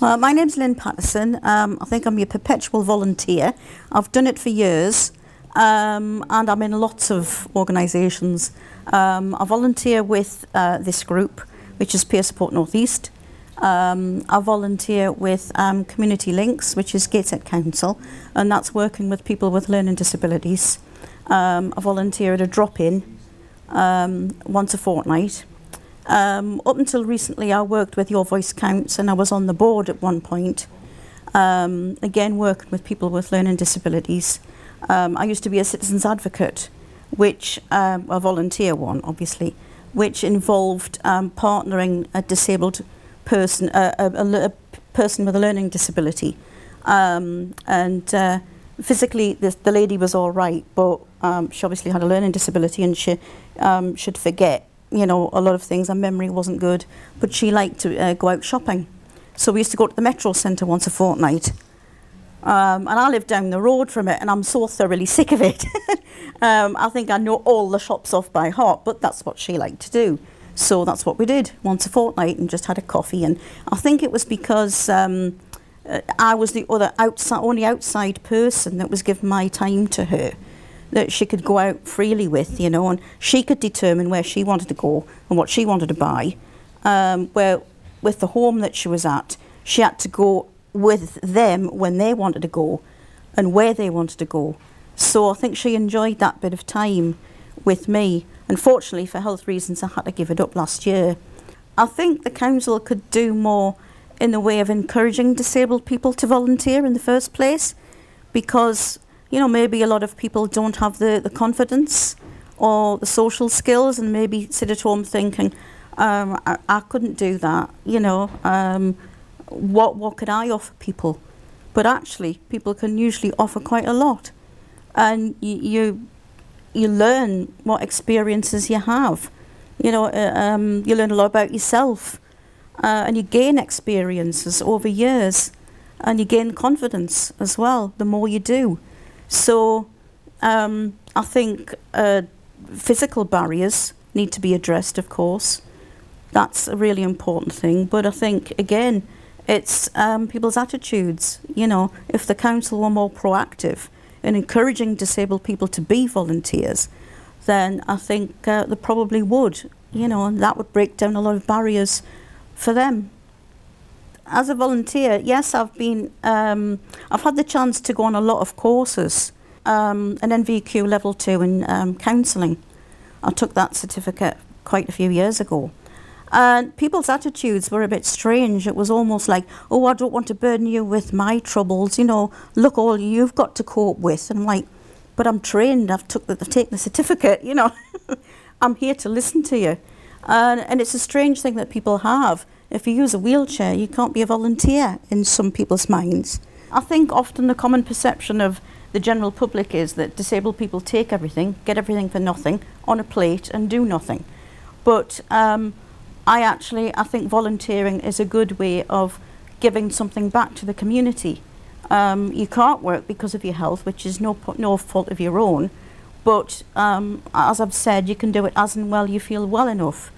Well, my name's Lynn Patterson. I think I'm your perpetual volunteer. I've done it for years, and I'm in lots of organisations. I volunteer with this group, which is Peer Support North East. I volunteer with Community Links, which is Gateshead Council, and that's working with people with learning disabilities. I volunteer at a drop-in once a fortnight. Up until recently, I worked with Your Voice Counts, and I was on the board at one point, again working with people with learning disabilities. I used to be a citizens advocate, which a volunteer one, obviously, which involved partnering a disabled person, a person with a learning disability, and physically the lady was all right, but she obviously had a learning disability, and she should forget, you know, a lot of things. Her memory wasn't good, but she liked to go out shopping. So we used to go to the Metro Centre once a fortnight. And I live down the road from it, and I'm so thoroughly sick of it. I think I know all the shops off by heart, but that's what she liked to do. So that's what we did once a fortnight, and just had a coffee. And I think it was because I was the only outside person that was given my time to her, that she could go out freely with, you know, and she could determine where she wanted to go and what she wanted to buy. Where with the home that she was at, she had to go with them when they wanted to go and where they wanted to go. So I think she enjoyed that bit of time with me. Unfortunately, for health reasons, I had to give it up last year. I think the council could do more in the way of encouraging disabled people to volunteer in the first place, because, you know, maybe a lot of people don't have the confidence or the social skills, and maybe sit at home thinking, I couldn't do that, you know, what could I offer people? But actually, people can usually offer quite a lot, and you learn what experiences you have. You know, you learn a lot about yourself, and you gain experiences over years, and you gain confidence as well the more you do. So I think physical barriers need to be addressed, of course. That's a really important thing. But I think, again, it's people's attitudes. You know, if the council were more proactive in encouraging disabled people to be volunteers, then I think they probably would, you know, and that would break down a lot of barriers for them. As a volunteer, yes, I've had the chance to go on a lot of courses, an NVQ level 2 in counselling. I took that certificate quite a few years ago. And people's attitudes were a bit strange. It was almost like, oh, I don't want to burden you with my troubles, you know, look all you've got to cope with. And I'm like, but I'm trained, I've taken the certificate, you know. I'm here to listen to you. And it's a strange thing that people have. If you use a wheelchair, you can't be a volunteer in some people's minds. I think often the common perception of the general public is that disabled people take everything, get everything for nothing, on a plate, and do nothing. But I think volunteering is a good way of giving something back to the community. You can't work because of your health, which is no fault of your own, but as I've said, you can do it as and when you feel well enough,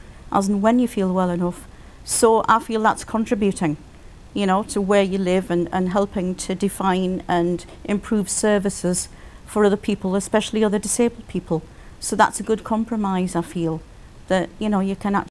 So I feel that's contributing, you know, to where you live, and helping to define and improve services for other people, especially other disabled people. So that's a good compromise, I feel, that, you know, you can actually